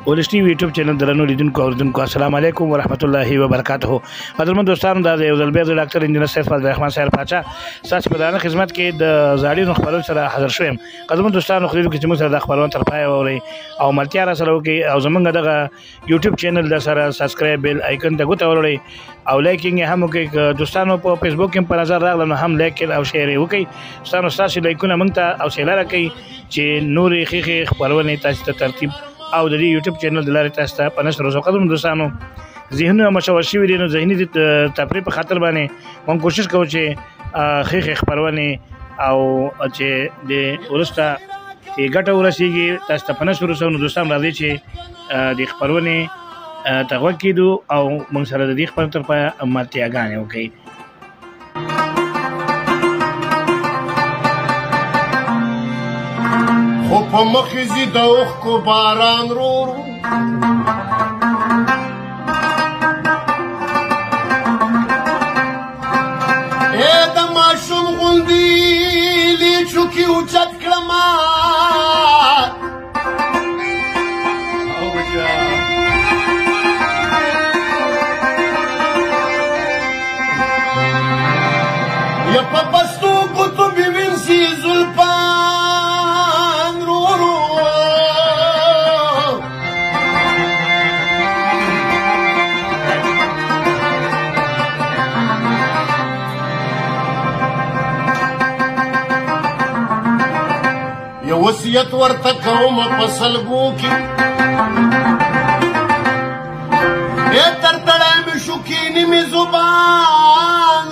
ولس ټي وي یوټیوب چینل درنو لیدونکو اوریدونکو السلام علیکم ورحمت الله وبرکاته. قدرمن دوستانو دا یو ځل بیا د ډاکټر انجینر سید فضل الرحمن صاحب پاچا ستاسو په دانه خدمت کې د زاړي خبرونو سره حاضر شوم. قدرمن دوستانو خو دې چې موږ سره د خبرونو تر پای ووري او ملتیا را سره وکي او زمونږ دغه یوټیوب چینل د سره سبسکرایب بیل آیکن ته ګوته ورولئ او لایکینګ هم وکړئ. دوستانو په فیسبوک کې په نظر راغلم هم لایک او شیر وکړئ. دوستانو تاسو لایکونه موږ ته او شیر راکړئ چې نورې خېخې خبرونه تاسو ته ترتیب او د یوټیوب چینل د لارې تاسو ته په نشر وسو. قدرمن دوستانو ذهنونه مشوش شوي دي نو ذهني تفریح په خاطر باندې موږ کوشش کوو چې خېخې خبرونه او چې د ورسته ګټه ورسیږي تاسو ته په نشر وسو. نو دوستان راځي چې د خبرونه تغوږ کیدو او موږ سره د دې خبرو تر پایه ملتیاګانې وکړي. خو په مخې ځي د اوښکو باران رورو د ماشوم غوندې لیچوکي اوچت کړمه یا په پستو ګوتو مې وینځي زلفان یو وصیت ورته کومه په سلګو کې تر تړی مې شو کینې مې زبان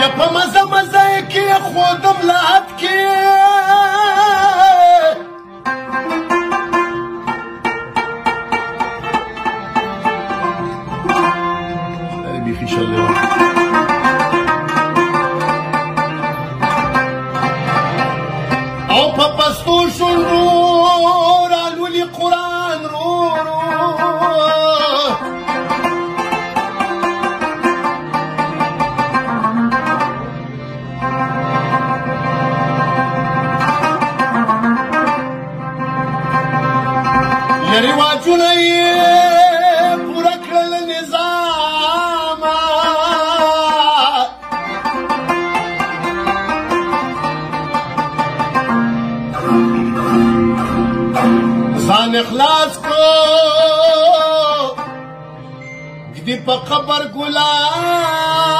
یا په مزه مزه یې کېښودم لحد کې او په پستو شونډو رالولي قرآن رواجونه یې پوره کړل نظامه ځان اخلاص کو ږدي په قبر ګلان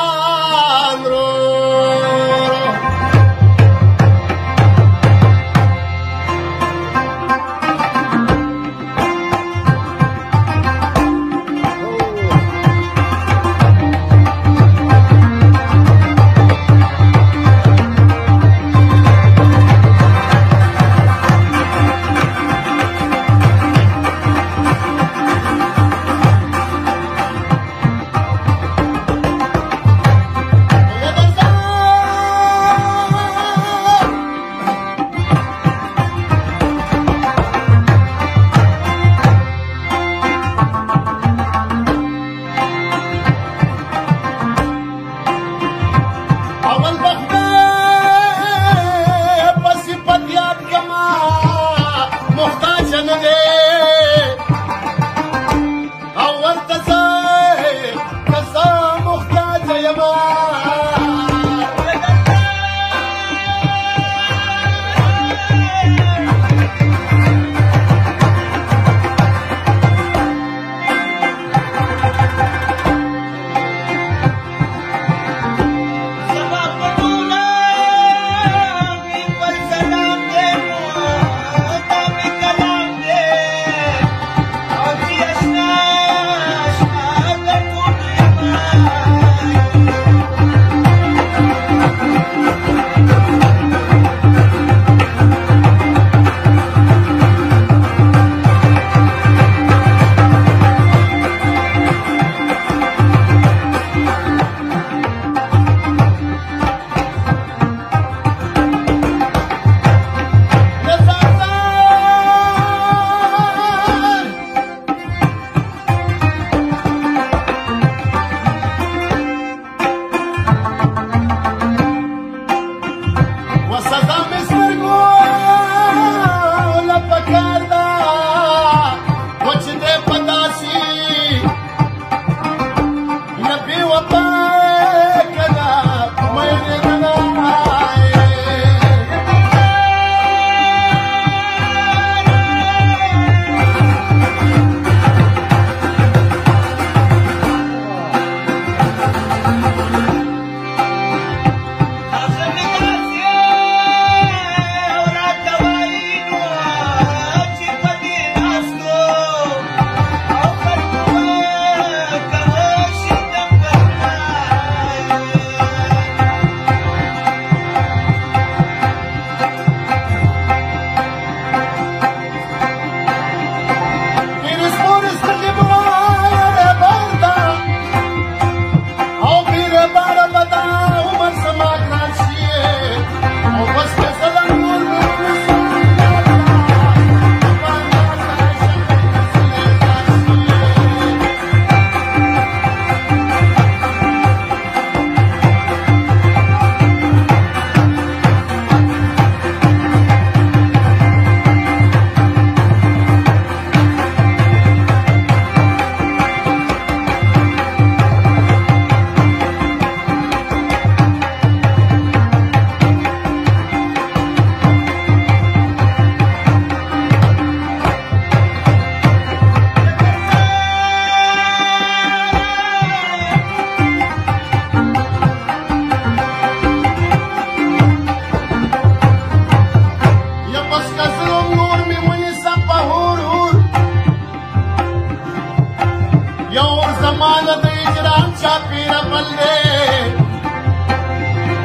یو زمانه د اجرام چاپېره بل دی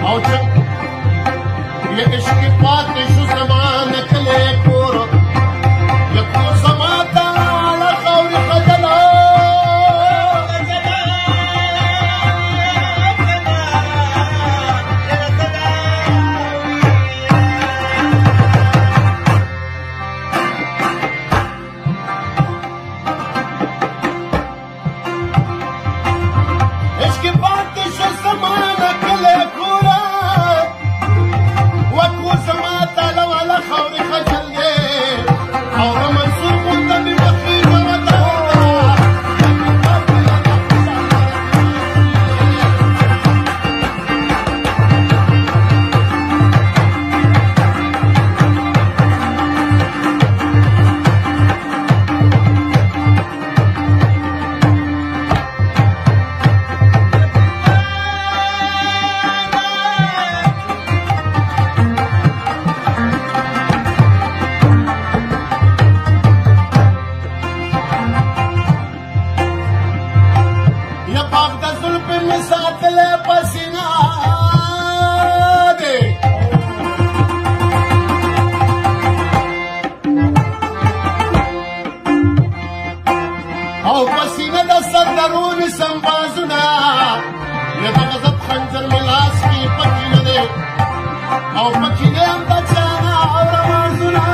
او چې یې عشق پاتې شو زمانه کلی کور یا کور زما ته له خاورې خجله او پسینه د سردرونې سمبازونه یا د غضب خنجر مې لاس کې پکې نه دی او پکې نه یم د چا نه اورمازونه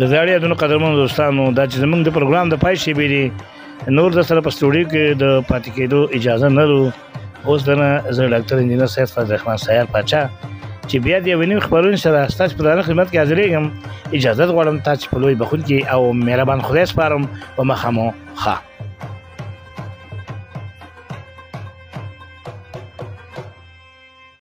د زاړه یادونو قدرمنو دوستانو دا چې زمونږ د پروګرام د پای شیبې دي نور د سره په سټوډیو کې د پاتې کېدو اجازه نه لرو. اوس دنه زه ډاکټر انجینر سید فضل الرحمن سیار پاچا چې بیا د یوې نوې خپرونې سره ستاسو په درانه خدمت کې حاضرېږم. اجازه غواړم تاسو په لوی بخښونکي او مهربان خدای سپارم. په مخه مو ښه.